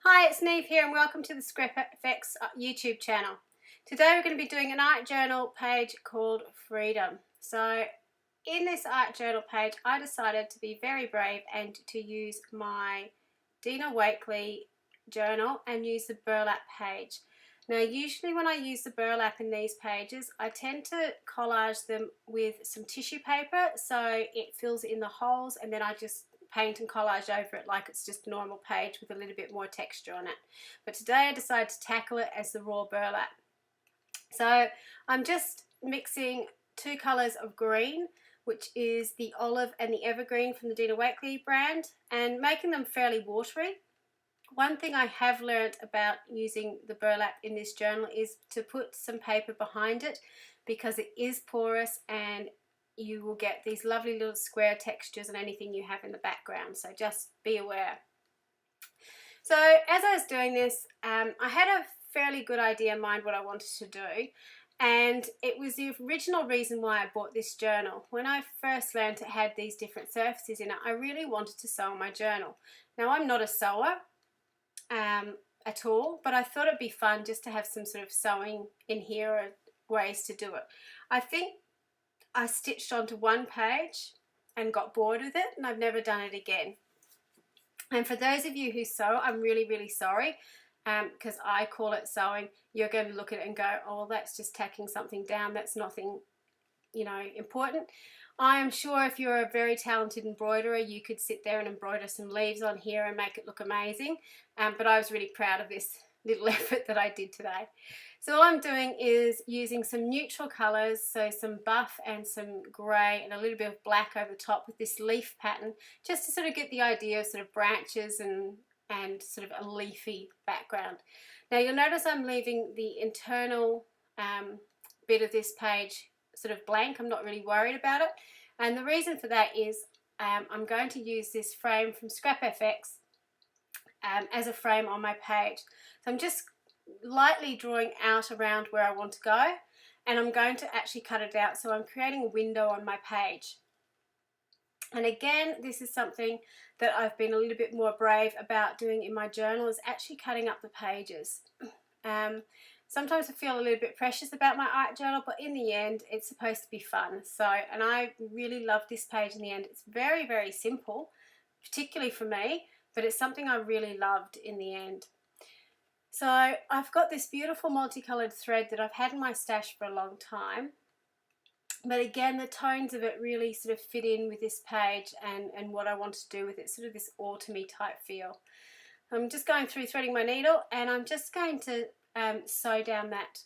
Hi, it's Neve here and welcome to the ScrapFX YouTube channel. Today we're going to be doing an art journal page called Freedom. So in this art journal page I decided to be very brave and to use my Dina Wakley journal and use the burlap page. Now usually when I use the burlap in these pages I tend to collage them with some tissue paper so it fills in the holes, and then I just paint and collage over it like it's just a normal page with a little bit more texture on it. But today I decided to tackle it as the raw burlap. So I'm just mixing two colours of green, which is the olive and the evergreen from the Dina Wakley brand, and making them fairly watery. One thing I have learnt about using the burlap in this journal is to put some paper behind it because it is porous and you will get these lovely little square textures on anything you have in the background, so just be aware. So as I was doing this, I had a fairly good idea in mind what I wanted to do, and it was the original reason why I bought this journal. When I first learned it had these different surfaces in it, I really wanted to sew my journal. Now I'm not a sewer at all, but I thought it'd be fun just to have some sort of sewing in here or ways to do it. I think I stitched onto one page and got bored with it, and I've never done it again. And for those of you who sew, I'm really sorry, because I call it sewing. You're going to look at it and go, oh well, that's just tacking something down, that's nothing, you know, important. I am sure if you're a very talented embroiderer you could sit there and embroider some leaves on here and make it look amazing, but I was really proud of this little effort that I did today. So all I'm doing is using some neutral colours, so some buff and some grey and a little bit of black over the top with this leaf pattern, just to sort of get the idea of sort of branches and sort of a leafy background. Now you'll notice I'm leaving the internal bit of this page sort of blank. I'm not really worried about it, and the reason for that is I'm going to use this frame from ScrapFX as a frame on my page. So I'm just lightly drawing out around where I want to go, and I'm going to actually cut it out, so I'm creating a window on my page. And again, this is something that I've been a little bit more brave about doing in my journal, is actually cutting up the pages. Sometimes I feel a little bit precious about my art journal, but in the end it's supposed to be fun. So, and I really love this page in the end. It's very simple, particularly for me, but it's something I really loved in the end. So I've got this beautiful multicolored thread that I've had in my stash for a long time, but again the tones of it really sort of fit in with this page and what I want to do with it, sort of this autumny type feel. I'm just going through threading my needle, and I'm just going to sew down that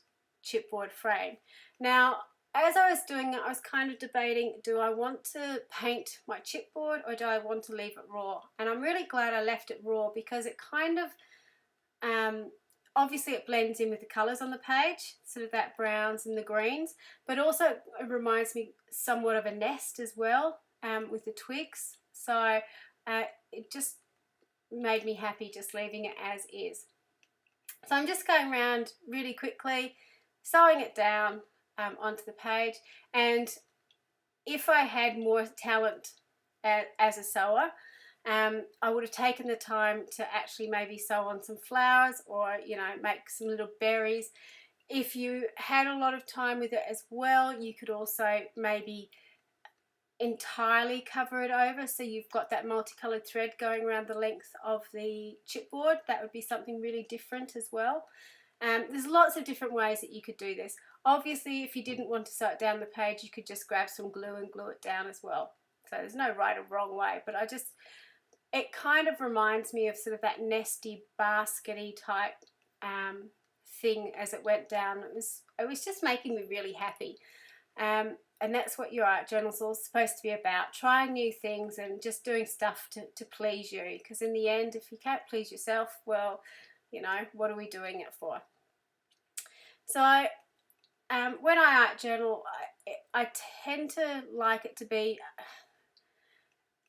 chipboard frame. Now as I was doing it I was kind of debating, do I want to paint my chipboard or do I want to leave it raw? And I'm really glad I left it raw because it kind of obviously it blends in with the colours on the page, sort of that browns and the greens, but also it reminds me somewhat of a nest as well, with the twigs. So it just made me happy just leaving it as is. So I'm just going around really quickly, sewing it down onto the page, and if I had more talent as a sewer, I would have taken the time to actually maybe sew on some flowers, or you know, make some little berries. If you had a lot of time with it as well, you could also maybe entirely cover it over, so you've got that multicolored thread going around the length of the chipboard. That would be something really different as well. There's lots of different ways that you could do this. Obviously if you didn't want to sew it down the page, you could just grab some glue and glue it down as well. So there's no right or wrong way, but it kind of reminds me of sort of that nesty baskety type thing as it went down. It was just making me really happy. And that's what your art journal's all supposed to be about, trying new things and just doing stuff to please you, because in the end if you can't please yourself, well, you know, what are we doing it for? So when I art journal, I tend to like it to be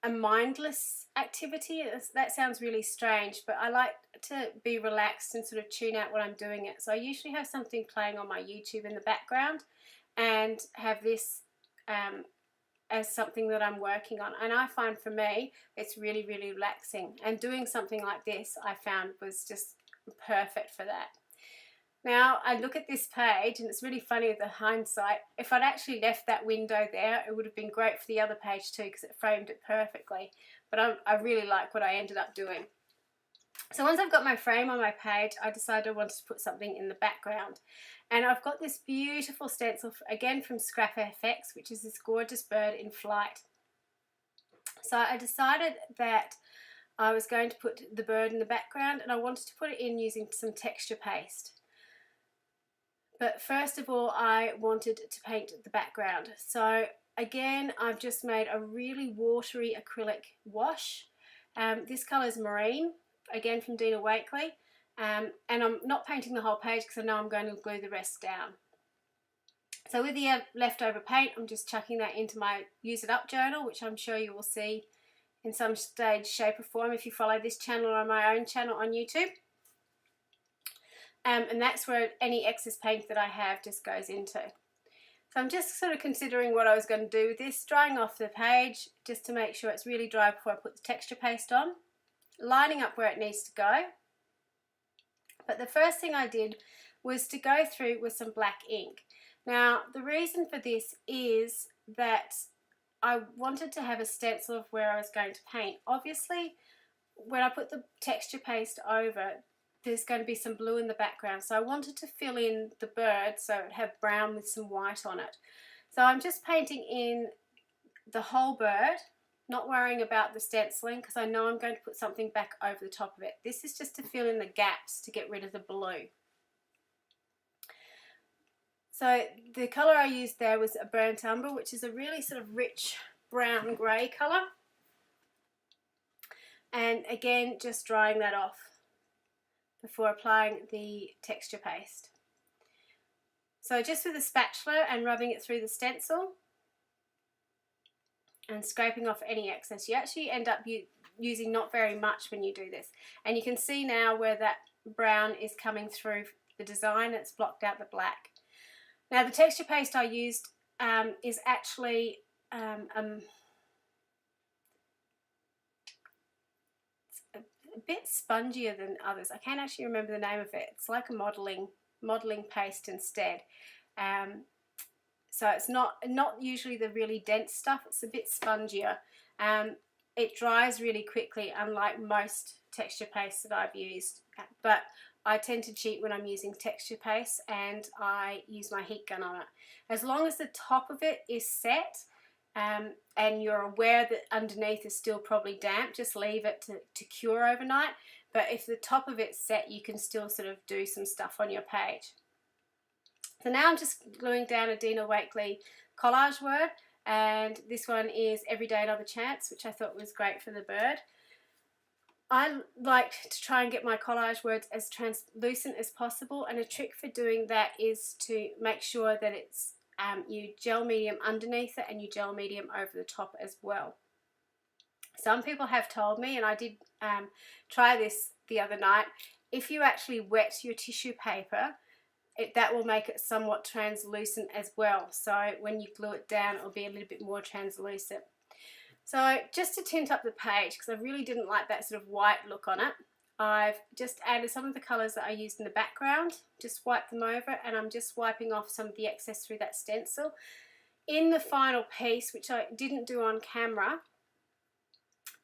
a mindless activity. That sounds really strange, but I like to be relaxed and sort of tune out when I'm doing it. So I usually have something playing on my YouTube in the background and have this as something that I'm working on, and I find for me it's really, really relaxing, and doing something like this I found was just perfect for that. Now I look at this page and it's really funny with the hindsight. If I'd actually left that window there, it would have been great for the other page too, because it framed it perfectly, but I really like what I ended up doing. So once I've got my frame on my page, I decided I wanted to put something in the background. And I've got this beautiful stencil, again from Scrap FX, which is this gorgeous bird in flight. So I decided that I was going to put the bird in the background, and I wanted to put it in using some texture paste. But first of all, I wanted to paint the background. So again, I've just made a really watery acrylic wash. This colour is Marine, again from Dina Wakley, and I'm not painting the whole page because I know I'm going to glue the rest down. So with the leftover paint, I'm just chucking that into my Use It Up journal, which I'm sure you will see in some stage, shape or form if you follow this channel or my own channel on YouTube. And that's where any excess paint that I have just goes into. So I'm just sort of considering what I was going to do with this, drying off the page just to make sure it's really dry before I put the texture paste on, lining up where it needs to go. But the first thing I did was to go through with some black ink. Now the reason for this is that I wanted to have a stencil of where I was going to paint. Obviously when I put the texture paste over, there's going to be some blue in the background, so I wanted to fill in the bird so it would have brown with some white on it. So I'm just painting in the whole bird, not worrying about the stenciling because I know I'm going to put something back over the top of it. This is just to fill in the gaps to get rid of the blue. So the colour I used there was a burnt umber, which is a really sort of rich brown grey colour. And again, just drying that off before applying the texture paste. So just with a spatula and rubbing it through the stencil and scraping off any excess. You actually end up using not very much when you do this. And you can see now where that brown is coming through the design, it's blocked out the black. Now the texture paste I used is actually a bit spongier than others. I can't actually remember the name of it. It's like a modelling paste instead. So it's not usually the really dense stuff. It's a bit spongier. It dries really quickly, unlike most texture pastes that I've used. But I tend to cheat when I'm using texture paste, and I use my heat gun on it. As long as the top of it is set, and you're aware that underneath is still probably damp, just leave it to cure overnight. But if the top of it's set, you can still sort of do some stuff on your page. So now I'm just gluing down a Dina Wakley collage word, and this one is Every Day Another Chance, which I thought was great for the bird. I like to try and get my collage words as translucent as possible, and a trick for doing that is to make sure that it's you gel medium underneath it and you gel medium over the top as well. Some people have told me, and I did try this the other night, if you actually wet your tissue paper, that will make it somewhat translucent as well. So when you glue it down, it will be a little bit more translucent. So just to tint up the page, because I really didn't like that sort of white look on it, I've just added some of the colours that I used in the background, just wiped them over, and I'm just wiping off some of the excess through that stencil. In the final piece, which I didn't do on camera,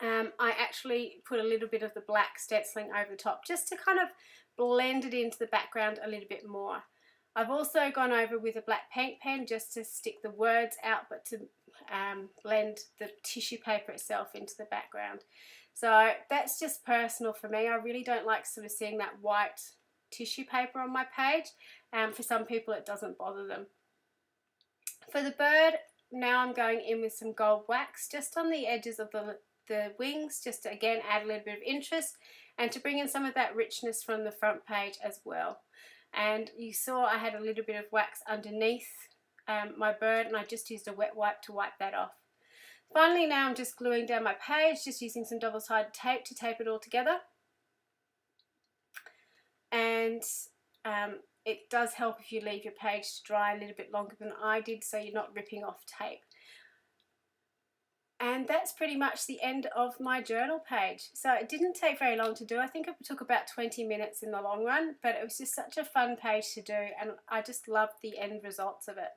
I actually put a little bit of the black stenciling over the top just to kind of blend it into the background a little bit more. I've also gone over with a black paint pen just to stick the words out, but to blend the tissue paper itself into the background. So that's just personal for me. I really don't like sort of seeing that white tissue paper on my page. For some people it doesn't bother them. For the bird, now I'm going in with some gold wax just on the edges of the wings, just to again add a little bit of interest and to bring in some of that richness from the front page as well. And you saw I had a little bit of wax underneath my bird, and I just used a wet wipe to wipe that off. Finally, now I'm just gluing down my page, just using some double-sided tape to tape it all together. And it does help if you leave your page to dry a little bit longer than I did, so you're not ripping off tape. And that's pretty much the end of my journal page. So it didn't take very long to do. I think it took about 20 minutes in the long run, but it was just such a fun page to do, and I just loved the end results of it.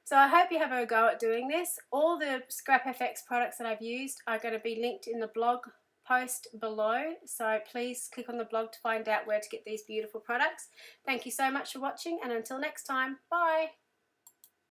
So I hope you have a go at doing this. All the ScrapFX products that I've used are going to be linked in the blog post below, so please click on the blog to find out where to get these beautiful products. Thank you so much for watching, and until next time, bye!